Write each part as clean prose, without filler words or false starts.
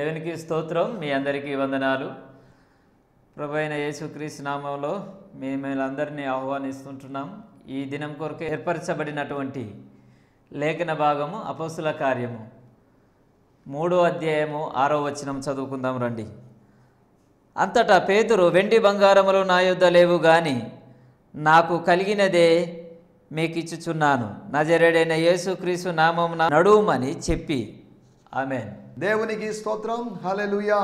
దేవునికి స్తోత్రం. మీ అందరికీ వందనాలు. ప్రభువైన యేసుక్రీస్తు నామములో మేమందరినీ ఆహ్వానిస్తుంటున్నాం. ఈ దినం కొరకు ఏర్పరచబడినటువంటి లేఖన భాగము అపోస్తుల కార్యము 3వ అధ్యాయము 6వ వచనం చదువుకుందాం రండి. అంతటా పేతురు, వెండి బంగారములు నా యొద్ద లేవు గాని నాకు కలిగినదే మీకిచ్చుచున్నాను, నజరేయుడైన యేసుక్రీస్తు నామమున నడువుమని చెప్పి. ఆమేన్. దేవునికి స్తోత్రం. హల్లెలూయా,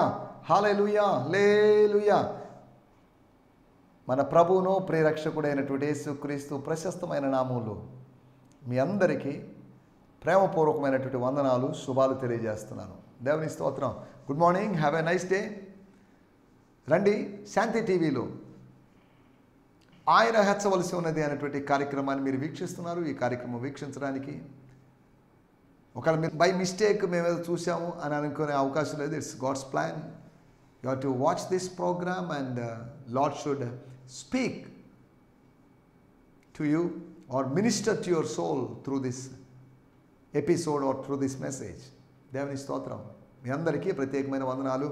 హల్లెలూయా, హల్లెలూయా. మన ప్రభువును ప్రియరక్షకుడైనటువంటి యేసుక్రీస్తు ప్రశస్తమైన నామములో మీ అందరికీ ప్రేమపూర్వకమైనటువంటి వందనాలు, శుభాలు తెలియజేస్తున్నాను. దేవుని స్తోత్రం. Good morning, have a nice day. రండి, శాంతి టీవీలో ఆయన హెచ్చవలసి ఉన్నది అనేటువంటి కార్యక్రమాన్ని మీరు వీక్షిస్తున్నారు. ఈ కార్యక్రమం వీక్షించడానికి ఒకవేళ మీరు బై మిస్టేక్ మేము ఏదో చూసాము అని అనుకునే అవకాశం లేదు. It's God's plan. You have to watch this programme and Lord should speak to you or minister to your soul through this episode or through this message. దేవుని స్తోత్రం. మీ అందరికీ ప్రత్యేకమైన వందనాలు.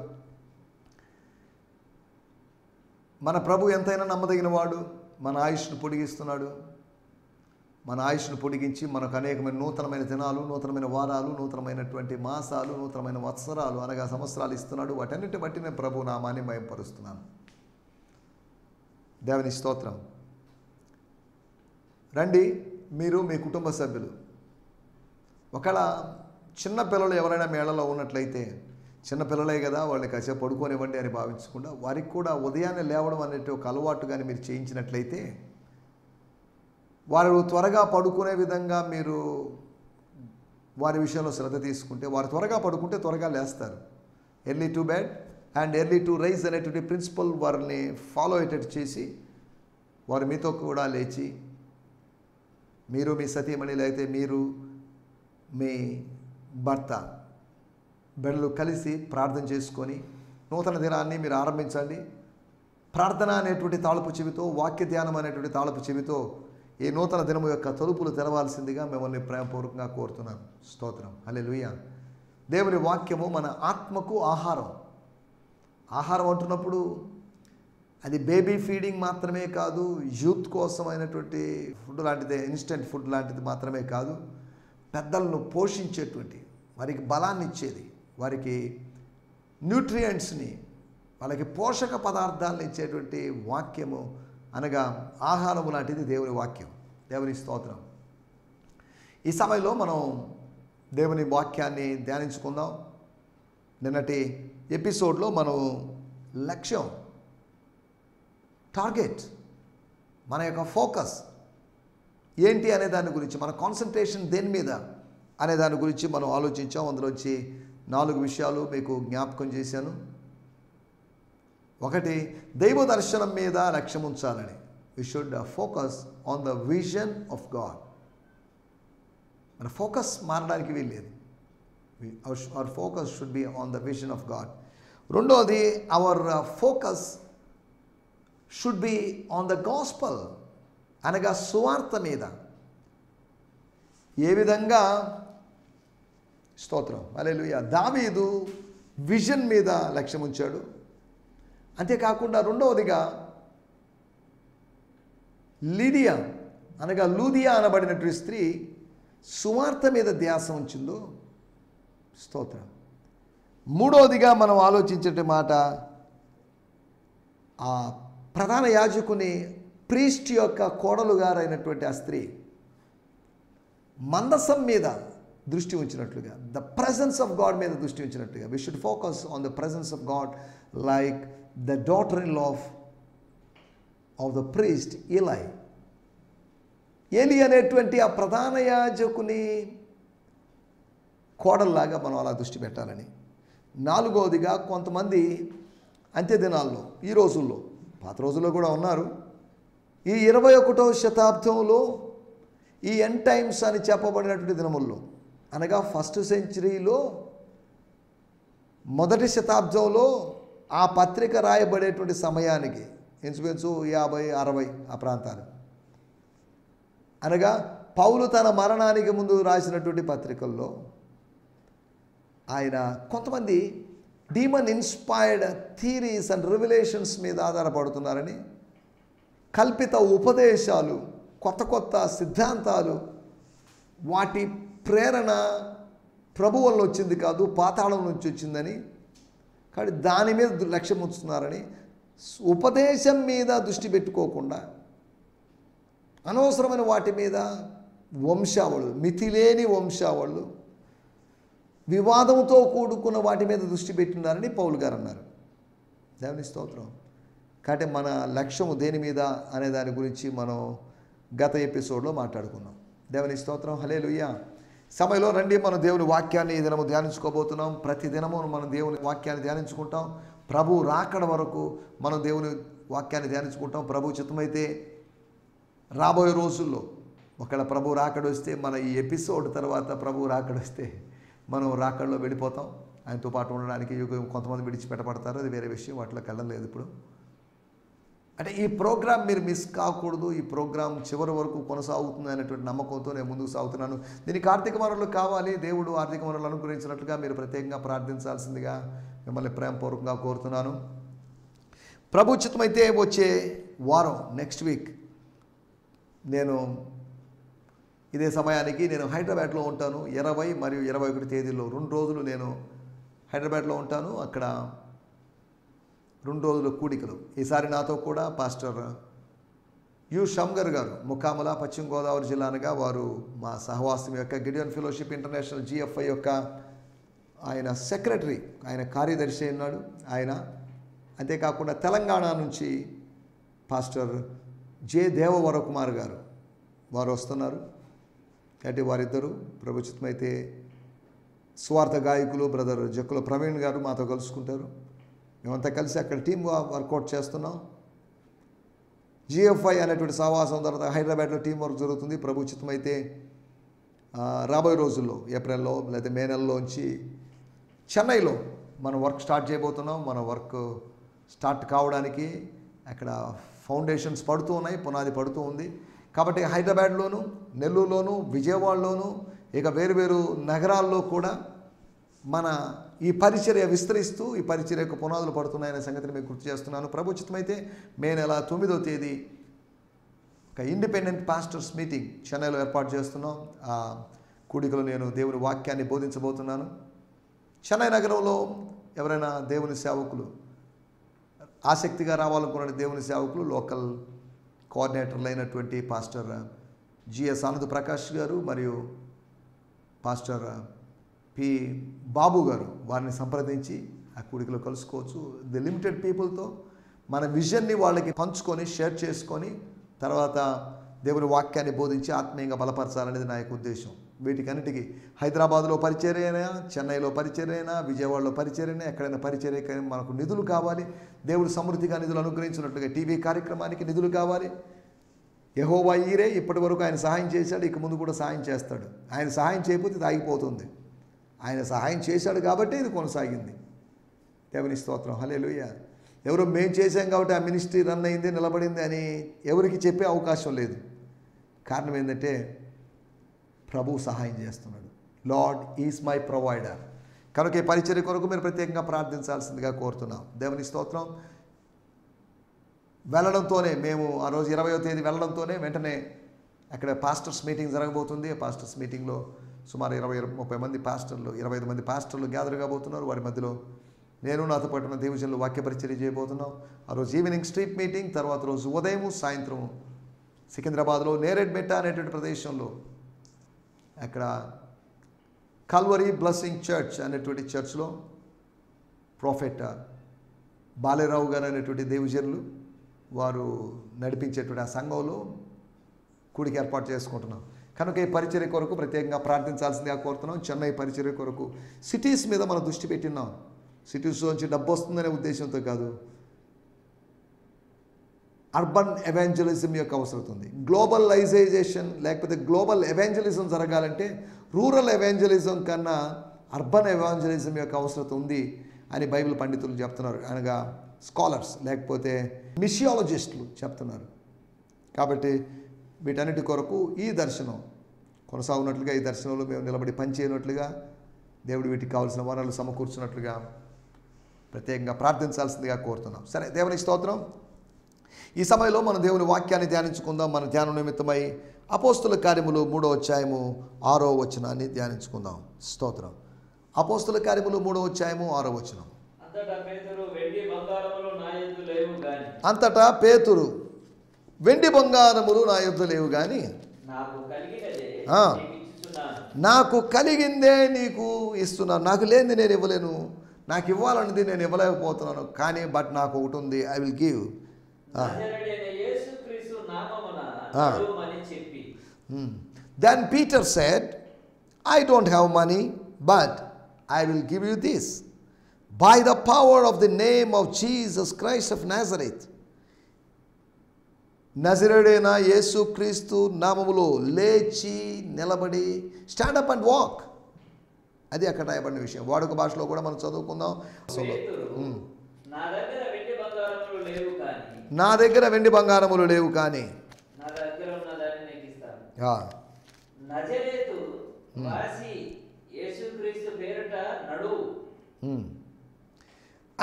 మన ప్రభు ఎంతైనా నమ్మదగిన వాడు. మన ఆయుష్ను పొడిగిస్తున్నాడు. మన ఆయుష్ను పొడిగించి మనకు అనేకమైన నూతనమైన దినాలు, నూతనమైన వారాలు, నూతనమైనటువంటి మాసాలు, నూతనమైన వత్సరాలు అనగా సంవత్సరాలు ఇస్తున్నాడు. వాటన్నిటి బట్టి నేను ప్రభు నామాన్ని మహిమపరుస్తున్నాను. దేవుని స్తోత్రం. రండి, మీరు మీ కుటుంబ సభ్యులు ఒకవేళ చిన్న పిల్లలు ఎవరైనా మేళలో ఉన్నట్లయితే, చిన్నపిల్లలే కదా వాళ్ళని కాసేపు పడుకోనివ్వండి అని భావించకుండా వారికి కూడా ఉదయాన్నే లేవడం అనేది ఒక అలవాటు కానీ మీరు చేయించినట్లయితే వారు త్వరగా పడుకునే విధంగా మీరు వారి విషయంలో శ్రద్ధ తీసుకుంటే వారు త్వరగా పడుకుంటే త్వరగా లేస్తారు. Early to bed and early to rise అనేటువంటి ప్రిన్సిపల్ వారిని ఫాలో అయ్యేటట్టు చేసి వారు మీతో కూడా లేచి, మీరు మీ సతీమణి లేకపోతే మీరు మీ భర్త బిడ్డలు కలిసి ప్రార్థన చేసుకొని నూతన దినాన్ని మీరు ఆరంభించండి. ప్రార్థన అనేటువంటి తాళపు చెవితో, వాక్య ధ్యానం అనేటువంటి తాళపు చెవితో ఈ నూతన దినము యొక్క తలుపులు తెరవాల్సిందిగా మిమ్మల్ని ప్రేమపూర్వకంగా కోరుతున్నాను. స్తోత్రం. హల్లెలూయా. దేవుని వాక్యము మన ఆత్మకు ఆహారం. ఆహారం అంటున్నప్పుడు అది బేబీ ఫీడింగ్ మాత్రమే కాదు, యూత్ కోసమైనటువంటి ఫుడ్ లాంటిదే, ఇన్స్టెంట్ ఫుడ్ లాంటిది మాత్రమే కాదు, పెద్దలను పోషించేటువంటి, వారికి బలాన్ని ఇచ్చేది, వారికి న్యూట్రియంట్స్ని, వాళ్ళకి పోషక పదార్థాలను ఇచ్చేటువంటి వాక్యము అనగా ఆహారము లాంటిది దేవుని వాక్యం. దేవుని స్తోత్రం. ఈ సమయంలో మనం దేవుని వాక్యాన్ని ధ్యానించుకుందాం. నిన్నటి ఎపిసోడ్లో మనం లక్ష్యం, టార్గెట్, మన యొక్క ఫోకస్ ఏంటి అనే దాని గురించి, మన కాన్సన్ట్రేషన్ దేని మీద అనే దాని గురించి మనం ఆలోచించాం. అందులోంచి 4 విషయాలు మీకు జ్ఞాపకం చేశాను. ఒకటి, దైవ దర్శనం మీద లక్ష్యం ఉంచాలని. We should focus on the vision of God. మన ఫోకస్ మారడానికి వీల్లేదు. Our focus should be on the vision of God. రెండోది, our focus should be on the gospel అనగా సువార్త మీద. ఏ విధంగా, స్తోత్రం, హల్లెలూయా, దావీదు విజన్ మీద లక్ష్యం ఉంచాడు. అంతేకాకుండా రెండవదిగా లీడియా అనగా లూదియా అనబడినటువంటి స్త్రీ సువార్త మీద ధ్యాస ఉంచిందో. స్తోత్రం. మూడవదిగా మనం ఆలోచించే మాట, ఆ ప్రధాన యాజకుని ప్రీస్ట్ యొక్క కోడలు గారైనటువంటి ఆ స్త్రీ మందసం మీద దృష్టి ఉంచినట్లుగా, ద ప్రెజెన్స్ ఆఫ్ గాడ్ మీద దృష్టి ఉంచినట్లుగా. We should focus on the presence of God like the daughter in law of the priest Eli. Eli అనేటువంటి ఆ ప్రధాన యాజకుని కోడల్లాగా మనం అలా దృష్టి పెట్టాలని. నాలుగవదిగా, కొంతమంది అంత్య దినాల్లో, ఈ రోజుల్లో, పాత రోజుల్లో కూడా ఉన్నారు, ఈ 21వ శతాబ్దంలో ఈ ఎండ్ టైమ్స్ అని చెప్పబడినటువంటి దినముల్లో అనగా ఫస్ట్ సెంచరీలో, మొదటి శతాబ్దంలో ఆ పత్రిక రాయబడేటువంటి సమయానికి ఇంచుమించు 50, 60 ఆ ప్రాంతాలు, అనగా పౌలు తన మరణానికి ముందు రాసినటువంటి పత్రికల్లో ఆయన కొంతమంది demon inspired theories and revelations మీద ఆధారపడుతున్నారని, కల్పిత ఉపదేశాలు, కొత్త కొత్త సిద్ధాంతాలు, వాటి ప్రేరణ ప్రభువు వల్ల వచ్చింది కాదు, పాతాళం నుంచి వచ్చిందని, కాబట్టి దాని మీద లక్ష్యం ఉంచుతున్నారని, ఉపదేశం మీద దృష్టి పెట్టుకోకుండా అనవసరమైన వాటి మీద వంశావళులు, మితిలేని వంశావళులు, వివాదంతో కూడుకున్న వాటి మీద దృష్టి పెట్టినారని పౌలు గారు అన్నారు. దేవుని స్తోత్రం. కాబట్టి మన లక్ష్యము దేని మీద అనే దాని గురించి మనం గత ఎపిసోడ్లో మాట్లాడుకున్నాం. దేవుని స్తోత్రం. హల్లెలూయా. సమయంలో రండి, మనం దేవుని వాక్యాన్ని ఈ దినము ధ్యానించుకోబోతున్నాం. ప్రతి దినము మనం దేవుని వాక్యాన్ని ధ్యానించుకుంటాం. ప్రభు రాకడ వరకు మనం దేవుని వాక్యాన్ని ధ్యానించుకుంటాం. ప్రభు చిత్తమైతే రాబోయే రోజుల్లో ఒకవేళ ప్రభు రాకడ వస్తే, మన ఈ ఎపిసోడ్ తర్వాత ప్రభు రాకడ వస్తే మనం రాకడలో వెళ్ళిపోతాం. ఆయనతో పాటు ఉండడానికి కొంతమంది విడిచిపెట్టబడతారు, అది వేరే విషయం, వాటిలోకి వెళ్ళలేదు ఇప్పుడు. అంటే ఈ ప్రోగ్రాం మీరు మిస్ కాకూడదు, ఈ ప్రోగ్రాం చివరి వరకు కొనసాగుతుంది అనేటువంటి నమ్మకంతో నేను ముందుకు సాగుతున్నాను. దీనికి ఆర్థిక వనరులు కావాలి, దేవుడు ఆర్థిక వనరులు అనుగ్రహించినట్లుగా మీరు ప్రత్యేకంగా ప్రార్థించాల్సిందిగా మిమ్మల్ని ప్రేమపూర్వకంగా కోరుతున్నాను. ప్రభు చిత్తమైతే వచ్చే వారం నెక్స్ట్ వీక్ నేను ఇదే సమయానికి నేను హైదరాబాద్లో ఉంటాను. 20 మరియు 21 తేదీల్లో 2 రోజులు నేను హైదరాబాద్లో ఉంటాను. అక్కడ 2 రోజుల కూడికలు. ఈసారి నాతో కూడా పాస్టర్ యు షంగర్ గారు, ముకామల, పశ్చిమ గోదావరి జిల్లా అనగా వారు మా సహవాసం యొక్క గిడియన్ ఫెలోషిప్ ఇంటర్నేషనల్ GFI యొక్క ఆయన సెక్రటరీ, ఆయన కార్యదర్శి ఉన్నాడు ఆయన. అంతేకాకుండా తెలంగాణ నుంచి పాస్టర్ జె దేవవరకుమార్ గారు వారు వస్తున్నారు. కాబట్టి వారిద్దరూ ప్రభుత్వమైతే స్వార్థ గాయకులు బ్రదర్ జక్కుల ప్రవీణ్ గారు మాతో కలుసుకుంటారు. మేమంతా కలిసి అక్కడ టీమ్గా వర్కౌట్ చేస్తున్నాం. GFI అనేటువంటి సహవాసం తర్వాత హైదరాబాద్లో టీం వర్క్ జరుగుతుంది. ప్రభుత్వమైతే రాబోయే రోజుల్లో ఏప్రిల్లో లేదా మే నెలలోంచి చెన్నైలో మనం వర్క్ స్టార్ట్ చేయబోతున్నాం. మన వర్క్ స్టార్ట్ కావడానికి అక్కడ ఫౌండేషన్స్ పడుతూ ఉన్నాయి, పునాది పడుతూ ఉంది. కాబట్టి హైదరాబాద్లోను, నెల్లూరులోను, విజయవాడలోను, ఇక వేరు నగరాల్లో కూడా మన ఈ పరిచర్య విస్తరిస్తూ ఈ పరిచర్యకు పునాదులు పడుతున్నాయనే సంగతిని మీకు గుర్తు చేస్తున్నాను. ప్రభుత్వమైతే మే నెల 9వ తేదీ ఒక ఇండిపెండెంట్ పాస్టర్స్ మీటింగ్ చెన్నైలో ఏర్పాటు చేస్తున్నాం. ఆ కూడికలో నేను దేవుని వాక్యాన్ని బోధించబోతున్నాను. చెన్నై నగరంలో ఎవరైనా దేవుని సేవకులు ఆసక్తిగా రావాలనుకున్న దేవుని సేవకులు, లోకల్ కోఆర్డినేటర్లు అయినటువంటి పాస్టర్ GS ఆనంద్ ప్రకాష్ గారు మరియు పాస్టర్ P బాబు గారు వారిని సంప్రదించి ఆ కూడికలో కలుసుకోవచ్చు. ది లిమిటెడ్ పీపుల్తో మన విజన్ని వాళ్ళకి పంచుకొని షేర్ చేసుకొని తర్వాత దేవుని వాక్యాన్ని బోధించి ఆత్మీయంగా బలపరచాలనేది నా యొక్క ఉద్దేశం. వీటికన్నిటికీ హైదరాబాద్లో పరిచర్య అయినా, చెన్నైలో పరిచర్య అయినా, విజయవాడలో పరిచర్య అయినా, ఎక్కడైనా పరిచర్య మనకు నిధులు కావాలి. దేవుడు సమృద్ధిగా నిధులు అనుగ్రహించినట్లుగా టీవీ కార్యక్రమానికి నిధులు కావాలి. యెహోవా ఈరే ఇప్పటి వరకు ఆయన సహాయం చేశాడు, ఇక ముందు కూడా సహాయం చేస్తాడు. ఆయన సహాయం చేయకపోతే ఇది ఆగిపోతుంది. ఆయన సహాయం చేశాడు కాబట్టి ఇది కొనసాగింది. దేవుని స్తోత్రం. హల్లెలూయా. ఎవరో మేము చేశాం కాబట్టి ఆ మినిస్ట్రీ రన్ అయింది, నిలబడింది అని ఎవరికి చెప్పే అవకాశం లేదు. కారణం ఏంటంటే ప్రభువు సహాయం చేస్తున్నాడు. Lord is my provider. కనుక ఈ పరిచర్య కొరకు మీరు ప్రత్యేకంగా ప్రార్థించాల్సిందిగా కోరుతున్నాం. దేవుని స్తోత్రం. వెళ్ళడంతోనే మేము ఆ రోజు 20వ తేదీ వెళ్ళడంతోనే వెంటనే అక్కడ పాస్టర్స్ మీటింగ్ జరగబోతుంది. పాస్టర్స్ మీటింగ్లో సుమారు 20-30 మంది పాస్టర్లు, 25 మంది పాస్టర్లు గ్యాదర్ కాబోతున్నారు. వారి మధ్యలో నేను నాతో పాటు ఉన్న దేవజనులు వాక్య పరిచర్య చేయబోతున్నాం. ఆ రోజు ఈవినింగ్ స్ట్రీట్ మీటింగ్, తర్వాత రోజు ఉదయం సాయంత్రం సికింద్రాబాద్లో నేరేడ్మెట్ట అనేటువంటి ప్రదేశంలో అక్కడ కల్వరీ బ్లెస్సింగ్ చర్చ్ అనేటువంటి చర్చ్లో ప్రొఫెట్ బాలేరావు గారు అనేటువంటి దేవజనులు వారు నడిపించేటువంటి ఆ సంఘంలో కూడికి ఏర్పాటు చేసుకుంటున్నాం. కనుక ఈ పరిచర్య కొరకు ప్రత్యేకంగా ప్రార్థించాల్సిందిగా కోరుతున్నాం. చెన్నై పరిచర్య కొరకు సిటీస్ మీద మనం దృష్టి పెట్టినాం. సిటీస్లోంచి డబ్బు వస్తుందనే ఉద్దేశంతో కాదు, అర్బన్ ఎవాంజలిజం యొక్క అవసరం ఉంది. గ్లోబలైజేషన్ లేకపోతే గ్లోబల్ ఎవాంజలిజం జరగాలంటే రూరల్ ఎవాంజలిజం కన్నా అర్బన్ ఎవాంజలిజం యొక్క అవసరం ఉంది అని బైబిల్ పండితులు చెప్తున్నారు, అనగా స్కాలర్స్ లేకపోతే మిషియాలజిస్టులు చెప్తున్నారు. కాబట్టి వీటన్నిటి కొరకు ఈ దర్శనం కొనసాగునట్లుగా, ఈ దర్శనంలో మేము నిలబడి పనిచేయనట్లుగా, దేవుడు వీటికి కావాల్సిన వనరులు సమకూర్చున్నట్లుగా ప్రత్యేకంగా ప్రార్థించాల్సిందిగా కోరుతున్నాం. సరే, దేవుని స్తోత్రం. ఈ సమయంలో మనం దేవుని వాక్యాన్ని ధ్యానించుకుందాం. మన ధ్యానం నిమిత్తమై అపోస్తుల కార్యములు 3వ అధ్యాయము 6వ వచనాన్ని ధ్యానించుకుందాం. స్తోత్రం. అపోస్తుల కార్యములు 3వ అధ్యాయము 6వ వచనం. అంతటా పేతురు, వెండి బంగారములు నా యొద్ద లేవు గాని నాకు కలిగిందే నీకు ఇస్తున్నాను. నాకు లేనిది నేను ఇవ్వలేను, నాకు ఇవ్వాలన్నది నేను ఇవ్వలేకపోతున్నాను, కానీ బట్ నాకు ఒకటి ఉంది, I will give. Then Peter said, I don't have money, but I will give you this. By the power of the name of Jesus Christ of Nazareth. నజరేయుడైన యేసుక్రీస్తు నామములో లేచి నిలబడి, స్టాండ్ అప్ అండ్ వాక్. అది అక్కడ రాయబడిన విషయం. వాడుక భాషలో కూడా మనం చదువుకుందాం. నా దగ్గర వెండి బంగారములు లేవు కానీ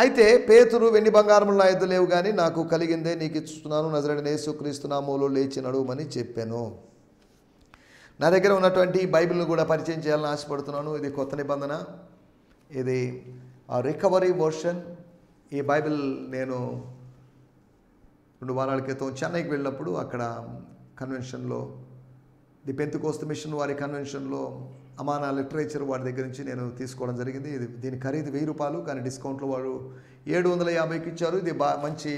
అయితే పేతురు, వెండి బంగారములు నా యొద్ద లేవు కానీ నాకు కలిగిందే నీకు ఇస్తున్నాను, నజరేయుడైన యేసుక్రీస్తు నామములో లేచి నడువమని చెప్పాను. నా దగ్గర ఉన్నటువంటి బైబిల్ను కూడా పరిచయం చేయాలని ఆశపడుతున్నాను. ఇది కొత్త నిబంధన, ఇది రికవరీ వర్షన్. ఈ బైబిల్ నేను 2 వారాల క్రితం చెన్నైకి వెళ్ళినప్పుడు అక్కడ కన్వెన్షన్లో, ది పెంతెకోస్తు మిషన్ వారి కన్వెన్షన్లో అమానా లిటరేచర్ వారి దగ్గర నుంచి నేను తీసుకోవడం జరిగింది. దీని ఖరీదు 1000 రూపాయలు, కానీ డిస్కౌంట్లో వారు 750కి ఇచ్చారు. ఇది మంచి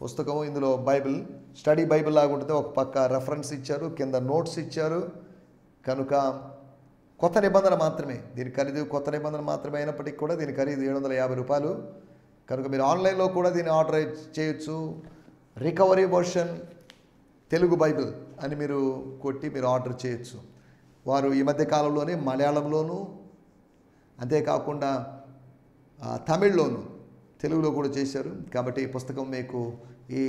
పుస్తకం. ఇందులో బైబిల్, స్టడీ బైబిల్ లాగా ఉంటుంది. ఒక పక్క రెఫరెన్స్ ఇచ్చారు, కింద నోట్స్ ఇచ్చారు. కనుక కొత్త నిబంధన మాత్రమే, దీని ఖరీదు కొత్త నిబంధన మాత్రమే అయినప్పటికీ కూడా దీని ఖరీదు 750 రూపాయలు. కనుక మీరు ఆన్లైన్లో కూడా దీన్ని ఆర్డర్ చేయొచ్చు. రికవరీ వర్షన్ తెలుగు బైబిల్ అని మీరు కొట్టి మీరు ఆర్డర్ చేయొచ్చు. వారు ఈ మధ్య కాలంలోనే మలయాళంలోను, అంతేకాకుండా తమిళ్లోను, తెలుగులో కూడా చేశారు. కాబట్టి ఈ పుస్తకం మీకు, ఈ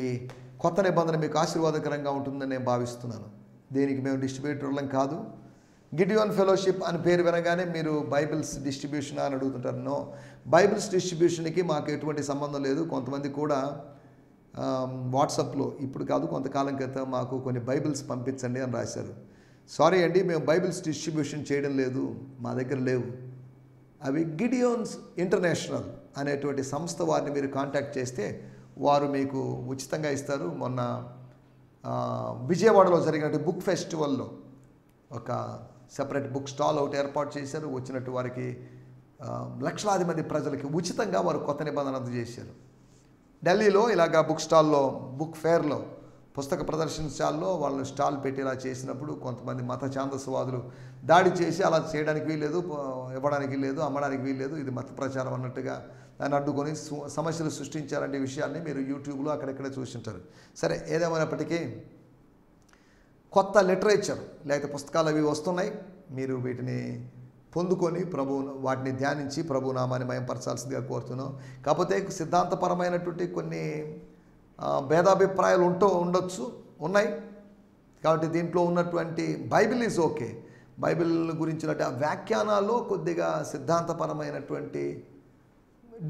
కొత్త నిబంధన మీకు ఆశీర్వాదకరంగా ఉంటుందని నేను భావిస్తున్నాను. దీనికి మేము డిస్ట్రిబ్యూటర్లం కాదు. గిడియోన్ ఫెలోషిప్ అని పేరు వినగానే మీరు బైబిల్స్ డిస్ట్రిబ్యూషన్ అని అడుగుతుంటారు. నో, బైబిల్స్ డిస్ట్రిబ్యూషన్కి మాకు ఎటువంటి సంబంధం లేదు. కొంతమంది కూడా వాట్సాప్లో, ఇప్పుడు కాదు కొంతకాలం క్రితం, మాకు కొన్ని బైబిల్స్ పంపించండి అని రాశారు. సారీ అండి, మేము బైబిల్స్ డిస్ట్రిబ్యూషన్ చేయడం లేదు, మా దగ్గర లేవు. అవి గిడియోన్స్ ఇంటర్నేషనల్ అనేటువంటి సంస్థ వారిని మీరు కాంటాక్ట్ చేస్తే వారు మీకు ఉచితంగా ఇస్తారు. మొన్న విజయవాడలో జరిగినట్టు బుక్ ఫెస్టివల్లో ఒక సెపరేట్ బుక్ స్టాల్ ఒకటి ఏర్పాటు చేశారు. వచ్చినట్టు వారికి లక్షలాది మంది ప్రజలకి ఉచితంగా వారు కొత్త నిబంధన అందజేశారు. ఢిల్లీలో ఇలాగా బుక్ స్టాల్లో, బుక్ ఫేర్లో, పుస్తక ప్రదర్శనశాలలో వాళ్ళు స్టాల్ పెట్టి ఇలా చేసినప్పుడు కొంతమంది మత ఛాందస్వాదులు దాడి చేసి అలా చేయడానికి వీల్లేదు, ఇవ్వడానికి వీల్లేదు, అమ్మడానికి వీల్లేదు, ఇది మత ప్రచారం అన్నట్టుగా దాన్ని అడ్డుకొని సమస్యలు సృష్టించారంటే విషయాన్ని మీరు యూట్యూబ్లో అక్కడెక్కడే చూసింటారు. సరే, ఏదేమైనప్పటికీ కొత్త లిటరేచర్ లేకపోతే పుస్తకాలు అవి వస్తున్నాయి. మీరు వీటిని పొందుకొని వాటిని ధ్యానించి ప్రభు నామాన్ని మయంపరచాల్సిందిగా కోరుతున్నాం. కాకపోతే సిద్ధాంతపరమైనటువంటి కొన్ని భేదాభిప్రాయాలు ఉండొచ్చు, ఉన్నాయి. కాబట్టి దీంట్లో ఉన్నటువంటి బైబిల్ ఈజ్ ఓకే. బైబిల్ గురించినట్టు ఆ వ్యాఖ్యానాల్లో కొద్దిగా సిద్ధాంతపరమైనటువంటి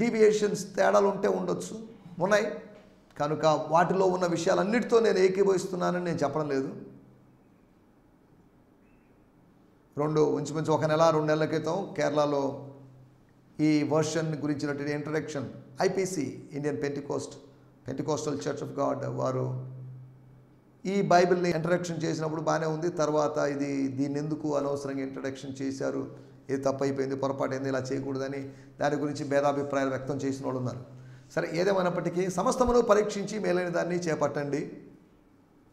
డీవియేషన్స్, తేడాలు ఉండొచ్చు, ఉన్నాయి. కనుక వాటిలో ఉన్న విషయాలన్నిటితో నేను ఏకీభవిస్తున్నానని నేను చెప్పడం లేదు. ఇంచుమించు 1 నెల 2 నెలల క్రితం కేరళలో ఈ వర్షన్ గురించినటువంటి introduction, IPC, Indian Pentecostal church of God వారు ఈ బైబిల్ని ఇంట్రడక్షన్ చేసినప్పుడు బాగానే ఉంది. తర్వాత దీన్ని ఎందుకు అనవసరంగా ఇంట్రడక్షన్ చేశారు, ఇది తప్పైపోయింది, పొరపాటైంది, ఇలా చేయకూడదని దాని గురించి భేదాభిప్రాయాలు వ్యక్తం చేసిన వాళ్ళు ఉన్నారు. సరే, ఏదేమైనప్పటికీ సమస్తమును పరీక్షించి మేలైన దాన్ని చేపట్టండి.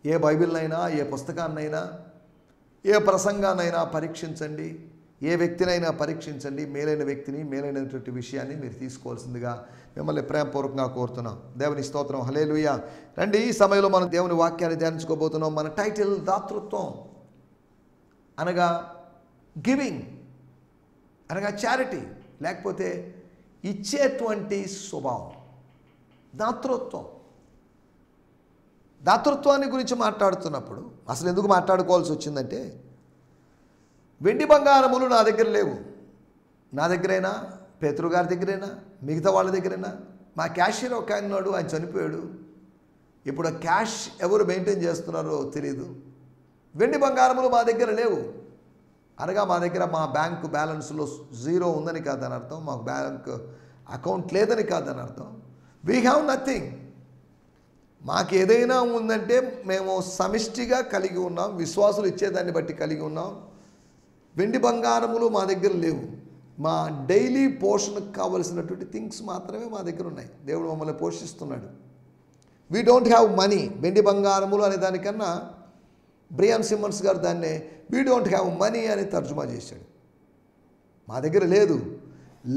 ఏ బైబిల్నైనా, ఏ పుస్తకాన్నైనా, ఏ ప్రసంగాన్నైనా పరీక్షించండి, ఏ వ్యక్తినైనా పరీక్షించండి. మేలైన వ్యక్తిని, మేలైనటువంటి విషయాన్ని మీరు తీసుకోవాల్సిందిగా మిమ్మల్ని ప్రేమపూర్వకంగా కోరుతున్నాం. దేవుని స్తోత్రం, హల్లెలూయా. రండి, ఈ సమయంలో మనం దేవుని వాక్యాన్ని ధ్యానించుకోబోతున్నాం. మన టైటిల్ దాతృత్వం అనగా గివింగ్, అనగా చారిటీ, లేకపోతే ఇచ్చేటువంటి స్వభావం, దాతృత్వాన్ని గురించి మాట్లాడుతున్నప్పుడు అసలు ఎందుకు మాట్లాడుకోవాల్సి వచ్చిందంటే, వెండి బంగారములు నా దగ్గర లేవు, నా దగ్గరైనా పేతురు గారి దగ్గరైనా మిగతా వాళ్ళ దగ్గరైనా. మా క్యాషియర్ ఒక ఆయన ఉన్నాడు, ఆయన చనిపోయాడు. ఇప్పుడు ఆ క్యాష్ ఎవరు మెయింటైన్ చేస్తున్నారో తెలియదు. వెండి బంగారములు మా దగ్గర లేవు అనగా మా దగ్గర మా బ్యాంకు బ్యాలెన్స్లో 0 ఉందని కాదని అర్థం, మాకు బ్యాంక్ అకౌంట్ లేదని కాదని అర్థం. We have nothing. మాకు ఏదైనా ఉందంటే మేము సమిష్టిగా కలిగి ఉన్నాం, విశ్వాసులు ఇచ్చేదాన్ని బట్టి కలిగి ఉన్నాం. వెండి బంగారములు మా దగ్గర లేవు. మా డైలీ పోషణకు కావలసినటువంటి థింగ్స్ మాత్రమే మా దగ్గర ఉన్నాయి. దేవుడు మమ్మల్ని పోషిస్తున్నాడు. We don't have money. వెండి బంగారములు అనే దానికన్నా బ్రియాన్ సిమ్మన్స్ గారు దాన్నే వీ డోంట్ హ్యావ్ మనీ అని తర్జుమా చేశాడు. మా దగ్గర లేదు,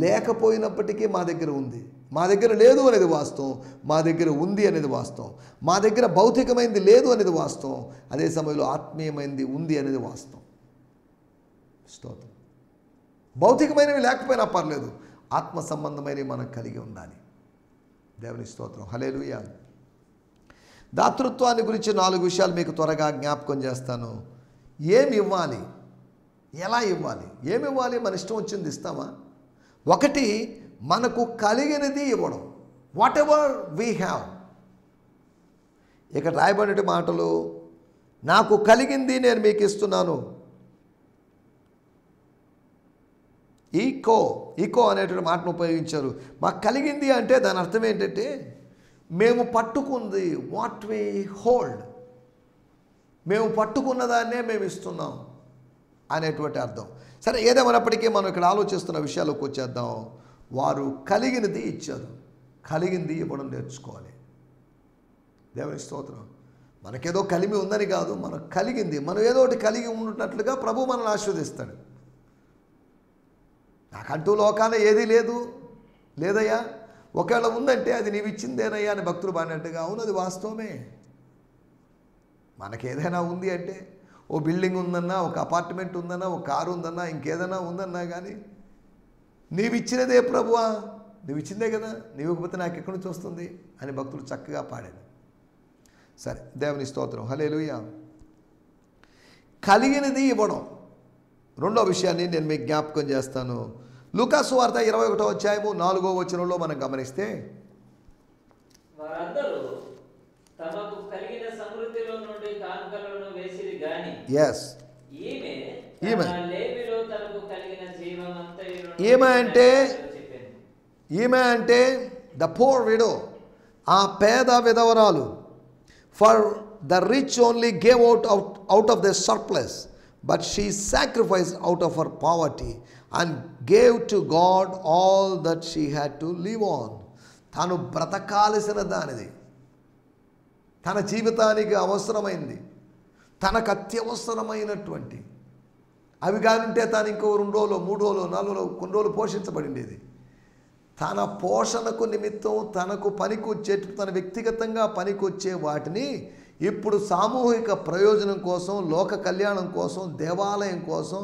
లేకపోయినప్పటికీ మా దగ్గర ఉంది. మా దగ్గర లేదు అనేది వాస్తవం, మా దగ్గర ఉంది అనేది వాస్తవం. మా దగ్గర భౌతికమైనది లేదు అనేది వాస్తవం, అదే సమయంలో ఆత్మీయమైనది ఉంది అనేది వాస్తవం. స్తోత్రం. భౌతికమైనవి లేకపోయినా పర్లేదు, ఆత్మ సంబంధమైనవి మనం కలిగి ఉండాలి. దేవుని స్తోత్రం. హల్లెలూయా. దాతృత్వాన్ని గురించి 4 విషయాలు మీకు త్వరగా జ్ఞాపకం చేస్తాను. ఏమి ఇవ్వాలి, ఎలా ఇవ్వాలి, ఏమి ఇవ్వాలి? మన ఇష్టం వచ్చింది ఇస్తామా? ఒకటి, మనకు కలిగినది ఇవ్వడం. What ever we have. ఇక్కడ రాయబడిన మాటలు, నాకు కలిగింది నేను మీకు ఇస్తున్నాను. ఈకో అనేటువంటి మాటను ఉపయోగించారు. మాకు కలిగింది అంటే దాని అర్థం ఏంటంటే మేము పట్టుకుంది, వాట్ వి హోల్డ్, మేము పట్టుకున్న దాన్నే మేము ఇస్తున్నాం అనేటువంటి అర్థం. సరే, ఏదేమైనప్పటికీ మనం ఇక్కడ ఆలోచిస్తున్న విషయాలకు వచ్చేద్దాం. వారు కలిగినది ఇచ్చారు, కలిగింది ఇవ్వడం నేర్చుకోవాలి. దేవుని స్తోత్రం. మనకేదో కలిమి ఉందని కాదు, మనకు కలిగింది, మనం ఏదో ఒకటి కలిగి ఉన్నట్లుగా ప్రభు మనల్ని ఆశీర్వదిస్తాడు. నాకంటూ లోకాన ఏదీ లేదయ్యా, ఒకవేళ ఉందంటే అది నీవు ఇచ్చిందేనయ్యా అని భక్తులు పాడినట్టుగా. అవును, అది వాస్తవమే. మనకేదైనా ఉంది అంటే, ఓ బిల్డింగ్ ఉందన్నా, ఒక అపార్ట్మెంట్ ఉందన్నా, ఒక కారు ఉందన్నా, ఇంకేదైనా ఉందన్నా కానీ నీవు ఇచ్చినదే ప్రభువా, నువ్వు ఇచ్చిందే కదా, నీవు ఇవ్వకపోతే నాకు ఎక్కడి నుంచి వస్తుంది అని భక్తులు చక్కగా పాడారు. సరే, దేవుని స్తోత్రం. హల్లెలూయా. కలిగినది ఇవ్వడం. రెండో విషయాన్ని నేను మీకు జ్ఞాపకం చేస్తాను. లూకా సువార్త 21వ అధ్యాయము 4వ వచనంలో మనం గమనిస్తే, వారందరూ తమకు కలిగిన సమృద్ధిలో నుండి కానుకలను వేసిరి గాని ఈమె లేవిలో తనకు కలిగిన జీవమంతయు ఈమె అంటే ద పోర్ విడో, ఆ పేద విధవరాలు. For the rich only gave out of the surplus, but she sacrificed out of her poverty and gave to God all that she had to live on. తాను బ్రతకాల్సిన దానిది, తన జీవితానికి అవసరమైంది, తనకు అత్యవసరమైనటువంటి అవి కానుంటే తాను ఇంకో 2 రోజులు 3 రోజులు 4 రోజులు కొన్ని రోజులు పోషించబడిండేది. తన పోషణకు నిమిత్తం తనకు పనికొచ్చేట్టు, తన వ్యక్తిగతంగా పనికొచ్చే వాటిని ఇప్పుడు సామూహిక ప్రయోజనం కోసం, లోక కళ్యాణం కోసం, దేవాలయం కోసం,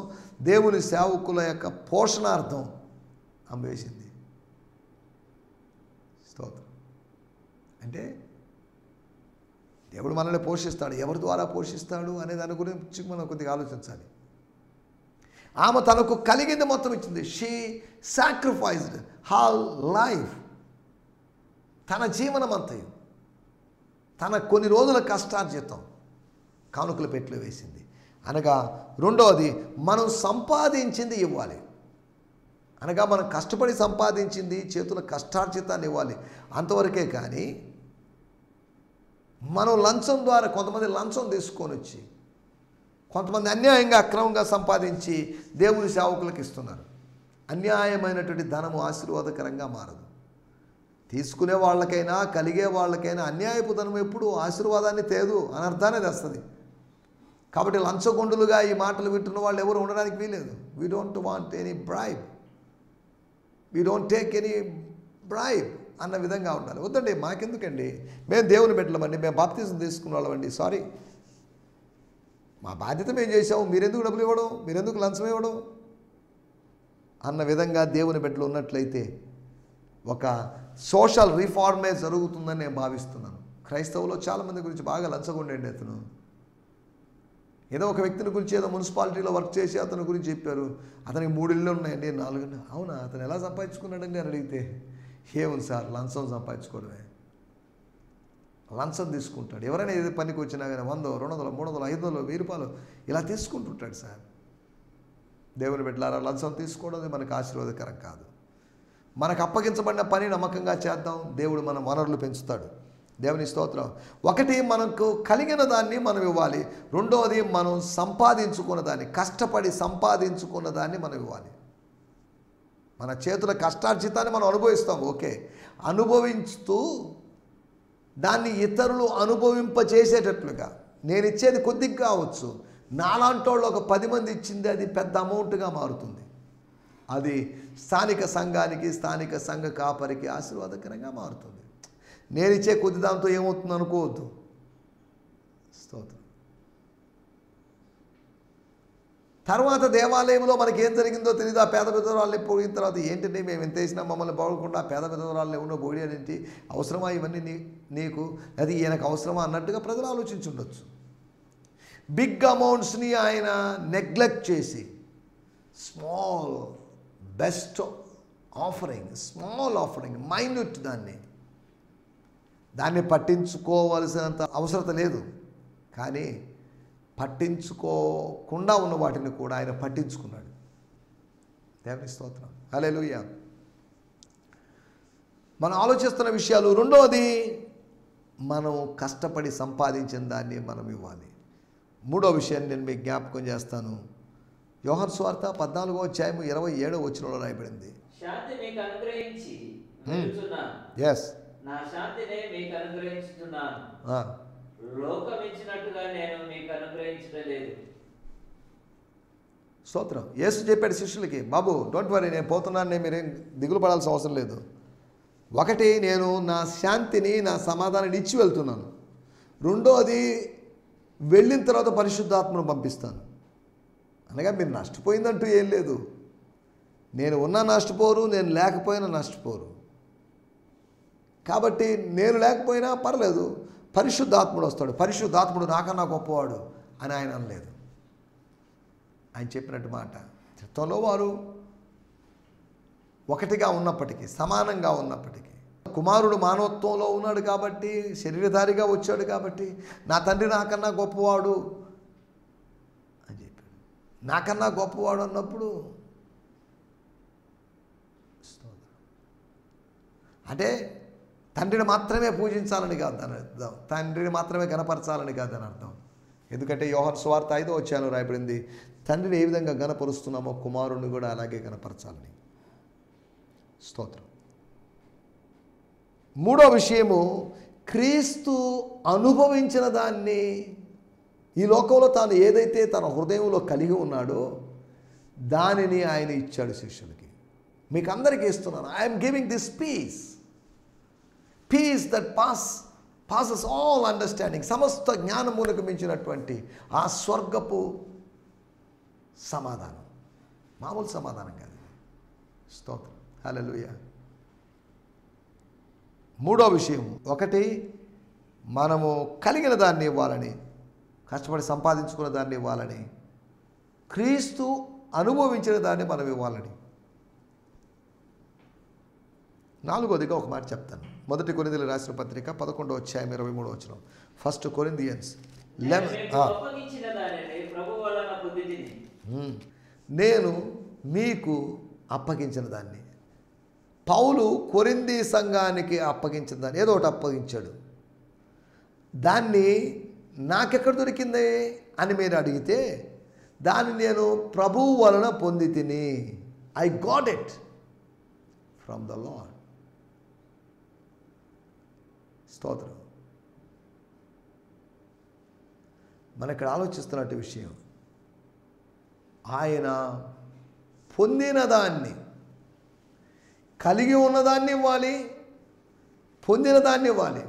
దేవుని సేవకుల యొక్క పోషణార్థం అమ్మేసింది. స్తోత్రం. అంటే దేవుడు మనల్ని పోషిస్తాడు. ఎవరి ద్వారా పోషిస్తాడు అనే దాని గురించి మనం కొద్దిగా ఆలోచించాలి. ఆమె తనకు కలిగింది మొత్తం ఇచ్చింది. షీ సాక్రిఫైస్డ్ హర్ లైఫ్, తన జీవనం అంతయు, తన కొన్ని రోజుల కష్టార్జితం కానుకల పెట్టులో వేసింది. అనగా రెండవది, మనం సంపాదించింది ఇవ్వాలి. అనగా మనం కష్టపడి సంపాదించింది, చేతుల కష్టార్జితాన్ని ఇవ్వాలి. అంతవరకే కానీ మనం లంచం ద్వారా, కొంతమంది లంచం తీసుకొని వచ్చి, కొంతమంది అన్యాయంగా అక్రమంగా సంపాదించి దేవుని సేవకులకు ఇస్తున్నారు. అన్యాయమైనటువంటి ధనము ఆశీర్వాదకరంగా మారదు. తీసుకునే వాళ్ళకైనా కలిగే వాళ్ళకైనా అన్యాయపు ధనం ఎప్పుడు ఆశీర్వాదాన్ని తేదు, అనర్థాన్ని తెస్తుంది. కాబట్టి లంచగొండులుగా ఈ మాటలు వింటున్న వాళ్ళు ఎవరు ఉండడానికి వీలేదు. We don't want any bribe, we don't take any bribe అన్న విధంగా ఉండాలి. వద్దండి, మాకెందుకండి, మేము దేవుని బిడ్డలమండి, మేము బాప్తిజం తీసుకున్న వాళ్ళమండి, సారీ, మా బాధ్యత మేము చేసాము, మీరెందుకు డబ్బులు ఇవ్వడం, మీరెందుకు లంచం ఇవ్వడం అన్న విధంగా దేవుని బిడ్డలు ఉన్నట్లయితే ఒక సోషల్ రిఫార్మే జరుగుతుందని నేను భావిస్తున్నాను. క్రైస్తవులో చాలామంది గురించి బాగా లంచగొండండి అతను. ఏదో ఒక వ్యక్తిని గురించి ఏదో మున్సిపాలిటీలో వర్క్ చేసి అతని గురించి చెప్పారు. అతనికి 3 ఇళ్ళు ఉన్నాయండి, 4 ఇళ్ళు. అవునా, అతను ఎలా సంపాదించుకున్నాడండి అని అడిగితే, ఏముంది సార్, లంచం సంపాదించుకోవడమే. లంచం తీసుకుంటాడు. ఎవరైనా ఏదో పనికి వచ్చినా కానీ 100, 200, 300, 500, 1000 రూపాయలు ఇలా తీసుకుంటుంటాడు సార్. దేవుని బిడ్డలారా, లంచం తీసుకోవడం మనకు ఆశీర్వాదకరం కాదు. మనకు అప్పగించబడిన పని నమ్మకంగా చేద్దాం. దేవుడు మన వనరులు పెంచుతాడు. దేవుని స్తోత్రం. ఒకటి, మనకు కలిగిన దాన్ని మనం ఇవ్వాలి. రెండవది, మనం సంపాదించుకున్న దాన్ని, కష్టపడి సంపాదించుకున్న దాన్ని మనం ఇవ్వాలి. మన చేతుల కష్టార్జితాన్ని మనం అనుభవిస్తాం, ఓకే. అనుభవించుతూ దాన్ని ఇతరులు అనుభవింపచేసేటట్లుగా, నేను ఇచ్చేది కొద్దిగా కావచ్చు, నాలాంటోళ్ళు ఒక 10 మంది ఇచ్చింది అది పెద్ద అమౌంట్గా మారుతుంది. అది స్థానిక సంఘానికి, స్థానిక సంఘ కాపరికి ఆశీర్వాదకరంగా మారుతుంది. నేను ఇచ్చే కొద్ది దాంతో ఏమవుతుంది అనుకోవద్దు. స్తోత్రం. తర్వాత దేవాలయంలో మనకి ఏం జరిగిందో తెలియదు. ఆ పేద విధవరాళ్ళని పోయిన తర్వాత, ఏంటంటే మేము ఎంత వేసినా మమ్మల్ని బాగకుండా పేద విధవరాళ్ళని ఎవరో పోయాడేంటి, అవసరమా ఇవన్నీ నీకు, అది ఈయనకు అవసరమా అన్నట్టుగా ప్రజలు ఆలోచించుండొచ్చు. బిగ్ అమౌంట్స్ని ఆయన నెగ్లెక్ట్ చేసి small best offering, small offering, minute దాన్ని పట్టించుకోవాల్సినంత అవసరత లేదు. కానీ పట్టించుకోకుండా ఉన్న వాటిని కూడా ఆయన పట్టించుకున్నాడు. దేవుని స్తోత్రం. హల్లెలూయా. మనం ఆలోచిస్తున్న విషయాలు. రెండవది, మనం కష్టపడి సంపాదించిన దాన్ని మనం ఇవ్వాలి. మూడో విషయాన్ని నేను మీకు జ్ఞాపకం చేస్తాను. యోహాను సువార్త 14వ అధ్యాయము 27వ వచనంలో రాయబడింది. శాంతి మీకు అనుగ్రహించి వెళ్తున్నాను. yes, నా శాంతినే మీకు అనుగ్రహించుతున్నాను. లోకం ఇచ్చినట్టుగా నేను మీకు అనుగ్రహించలేదు. స్తోత్రం. యేసు చెప్పాడు శిష్యులకి, బాబు డోంట్ వరీ, నేను పోతున్నాను, మీరేం దిగులు పడాల్సిన అవసరం లేదు. ఒకటి, నేను నా శాంతిని, నా సమాధానాన్ని ఇచ్చి వెళ్తున్నాను. రెండోది, వెళ్ళిన తర్వాత పరిశుద్ధాత్మను పంపిస్తాను. అనగా మీరు నష్టపోయిందంటూ ఏం లేదు. నేను ఉన్నా నష్టపోరు, నేను లేకపోయినా నష్టపోరు. కాబట్టి నేను లేకపోయినా పర్లేదు, పరిశుద్ధాత్ముడు వస్తాడు. పరిశుద్ధాత్ముడు నాకన్నా గొప్పవాడు అని ఆయన అనలేదు. ఆయన చెప్పినట్టు మాట. చిత్తంలో వారు ఒకటిగా ఉన్నప్పటికీ, సమానంగా ఉన్నప్పటికీ, కుమారుడు మానవత్వంలో ఉన్నాడు కాబట్టి, శరీరధారిగా వచ్చాడు కాబట్టి, నా తండ్రి నాకన్నా గొప్పవాడు అని చెప్పాడు. నాకన్నా గొప్పవాడు అన్నప్పుడు అంటే తండ్రిని మాత్రమే పూజించాలని కాదు అని అర్థం, తండ్రిని మాత్రమే గణపరచాలని కాదు అని అర్థం. ఎందుకంటే యోహాను సువార్త 5వ అధ్యాయంలో రాయబడింది, తండ్రిని ఏ విధంగా గణపరుస్తున్నామో కుమారుడిని కూడా అలాగే గణపరచాలని. స్తోత్రం. మూడో విషయము, క్రీస్తు అనుభవించిన దాన్ని, ఈ లోకంలో తాను ఏదైతే తన హృదయంలో కలిగి ఉన్నాడో దానిని ఆయన ఇచ్చాడు శిష్యులకి. మీకు అందరికీ ఇస్తున్నాను, I'm giving this peace that passes all understanding, సమస్త జ్ఞానములకు మించినటువంటి ఆ స్వర్గపు సమాధానం. మామూలు సమాధానం కాదు. స్తోత్రం. హల్లెలూయా. మూడో విషయం, ఒకటి, మనము కలిగిన దాన్ని ఇవ్వాలని, కష్టపడి సంపాదించుకున్న దాన్ని ఇవ్వాలని, క్రీస్తు అనుభవించిన దాన్ని మనం ఇవ్వాలని. నాలుగోదిగా ఒక మాట చెప్తాను. 1 కొరింథీయులకు రాసిన పత్రిక 11వ అధ్యాయం 23వ వచనం. 1 Corinthians 11. నేను మీకు అప్పగించిన దాన్ని. పౌలు కొరింథీ సంఘానికి అప్పగించిన దాన్ని, ఏదో ఒకటి అప్పగించాడు. దాన్ని నాకెక్కడ దొరికింది అని మీరు అడిగితే, దాన్ని నేను ప్రభువు వలన పొంది తిని, I got it from the lord. స్తోత్రం. మన ఇక్కడ ఆలోచిస్తున్నట్టు విషయం, ఆయన పొందిన దాన్ని, కలిగి ఉన్నదాన్ని ఇవ్వాలి, పొందిన దాన్ని ఇవ్వాలి.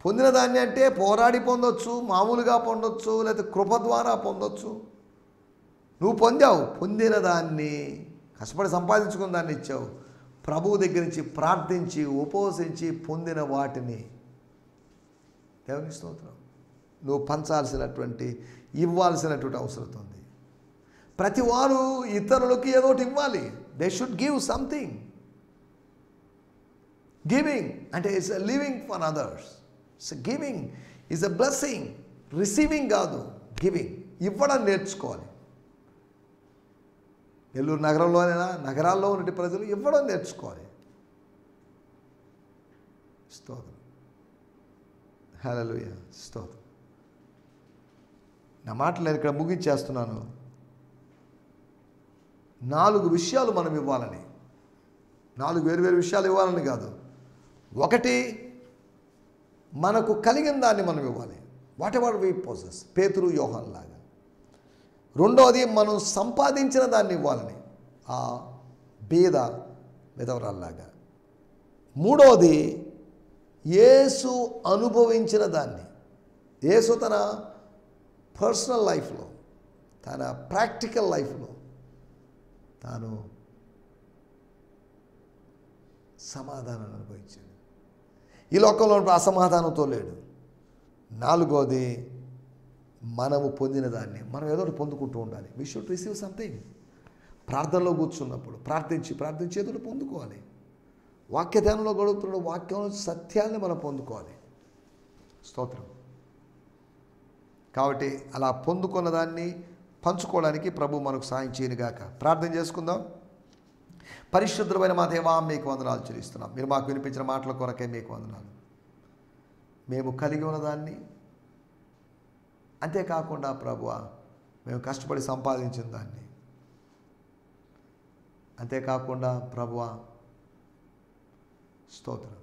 పొందిన దాన్ని అంటే పోరాడి పొందొచ్చు, మామూలుగా పొందొచ్చు, లేకపోతే కృప ద్వారా పొందొచ్చు. నువ్వు పొందావు, పొందిన దాన్ని, కష్టపడి సంపాదించుకున్న దాన్ని ఇచ్చావు. ప్రభువు దగ్గర నుంచి ప్రార్థించి ఉపవసించి పొందిన వాటిని. దేవుని స్తోత్రం. నువ్వు పంచాల్సినటువంటి ఇవ్వాల్సినటువంటి అవసరం ఉంది. ప్రతి వారు ఇతరులకి ఏదో ఒకటి ఇవ్వాలి. They should give something. Giving అంటే it's living for others. Giving is a blessing. Receiving కాదు, గివింగ్. ఇవ్వడం నేర్చుకోవాలి. నెల్లూరు నగరంలోనైనా నగరాల్లో ఉన్న ప్రజలు ఇవ్వడం నేర్చుకోవాలి. స్తోత్రం. హల్లెలూయా. స్తోత్రం. నా మాటలు నేను ఇక్కడ ముగించేస్తున్నాను. 4 విషయాలు మనం ఇవ్వాలని, 4 వేరు విషయాలు ఇవ్వాలని కాదు. 1, మనకు కలిగిన దాన్ని మనం ఇవ్వాలి. వాట్ ఎవర్ వి పొజెస్, పేతురు యోహాన్ లాగా. 2, మనం సంపాదించిన దాన్ని ఇవ్వాలని, ఆ బీద విధవరాల్లాగా. 3, యేసు అనుభవించిన దాన్ని, యేసు తన పర్సనల్ లైఫ్లో, తన ప్రాక్టికల్ లైఫ్లో తాను సమాధానాన్ని అనుభవించాడు. ఈ లోకంలో అసమాధానంతో లేడు. 4, మనము పొందిన దాన్ని మనం ఏదో పొందుకుంటూ ఉండాలి. We should receive something. ప్రార్థనలో కూర్చున్నప్పుడు ప్రార్థించి ఏదో పొందుకోవాలి. వాక్య ధ్యానంలో గడుపుతున్న వాక్యం సత్యాన్ని మనం పొందుకోవాలి. స్తోత్రం. కాబట్టి అలా పొందుకున్న దాన్ని పంచుకోవడానికి ప్రభు మనకు సాయం చేయనుగాక. ప్రార్థన చేసుకుందాం. పరిశుద్ధమైన మా దేవా, మీకు వందనాలు చెల్లిస్తున్నాం. మీరు మాకు వినిపించిన మాటల కొరకే మీకు వందనాలు. మేము కలిగి ఉన్నదాన్ని, అంతేకాకుండా ప్రభువా మేము కష్టపడి సంపాదించిన దాన్ని, అంతేకాకుండా ప్రభువా స్తోత్రం,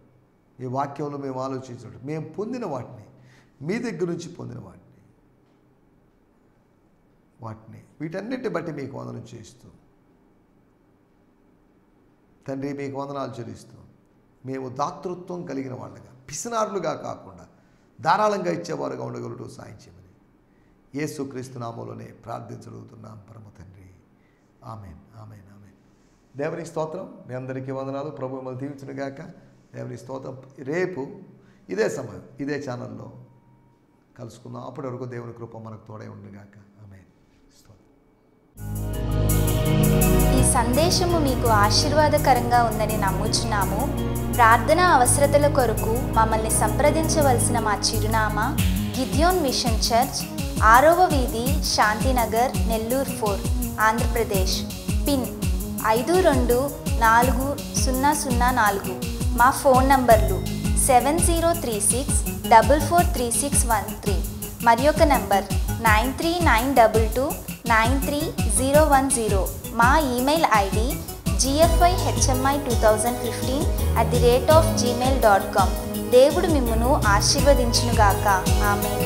ఈ వాక్యంలో మేము ఆలోచించడం, మేము పొందిన వాటిని, మీ దగ్గర నుంచి పొందిన వాటిని వీటన్నిటిని బట్టి మీకు వందనం చేస్తూ తండ్రి మీకు వందనాలు చెల్లిస్తూ, మేము దాతృత్వం కలిగిన వాళ్ళగా, పిసినారులుగా కాకుండా ధారాళంగా ఇచ్చేవారుగా ఉండగలటూ సాయం చేయమని యేసుక్రీస్తు నామములోనే ప్రార్థించగలుగుతున్నాం పరమ తండ్రి. ఆమేన్, ఆమేన్, ఆమేన్. దేవుని స్తోత్రం. మీ అందరికీ వందనాలు. ప్రభు మిమ్మల్ని దీవించునుగాక. దేవుని స్తోత్రం. రేపు ఇదే సమయం ఇదే ఛానల్లో కలుసుకుందాం. అప్పటి వరకు దేవుని కృప మనకు తోడై ఉండుగాక. ఆమేన్. స్తోత్రం. ఈ సందేశము మీకు ఆశీర్వాదకరంగా ఉందని నమ్ముచున్నాము. ప్రార్థనా అవసరతల కొరకు మమ్మల్ని సంప్రదించవలసిన మా చిరునామా గిద్యోన్ మిషన్ చర్చ్, 6వ వీధి, శాంతినగర్, నెల్లూరు 4, ఆంధ్రప్రదేశ్. పిన్ 524004. మా ఫోన్ నంబర్లు 7036443613 మరి ఒక నంబర్ 9392293010. మా ఈమెయిల్ ఐడి gfihmi2015@gmail.com. దేవుడు మిమ్మును ఆశీర్వదించునుగాక. ఆమేన్.